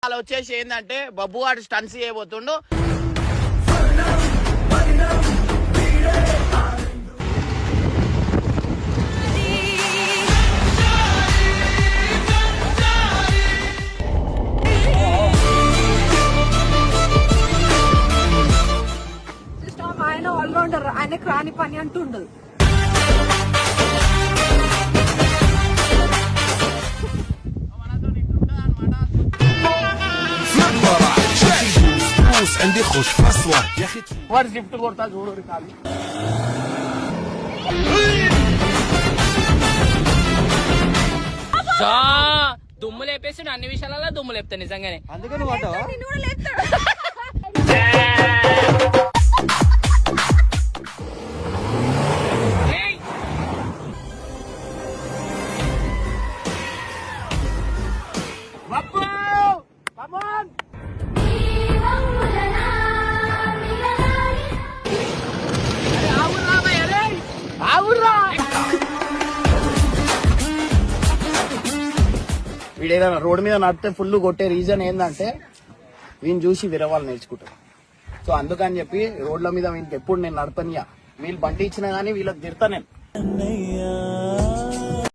అలా వచ్చేసి ఏంటంటే బబ్బు వాడు స్టన్స్ చేయబోతుండు. ఆయన ఆల్రౌండర్, ఆయనకు రాని పని అంటూ ఉండదు. వాడు షిఫ్ట్ కొడతా చూడు కాదు. దుమ్ము లేపేసి అన్ని విషయాలలో దుమ్ము లేపుతా నిజంగానే. అందుకని వీడేదైనా రోడ్డు మీద నడితే ఫుల్ కొట్టే రీజన్ ఏంటంటే వీని చూసి వేరే వాళ్ళు నేర్చుకుంటారు. సో అందుకని చెప్పి రోడ్ల మీద వీనికి ఎప్పుడు నేను నడపనియా. వీళ్ళు బండి ఇచ్చినా గానీ వీళ్ళకి తిడతా నేను.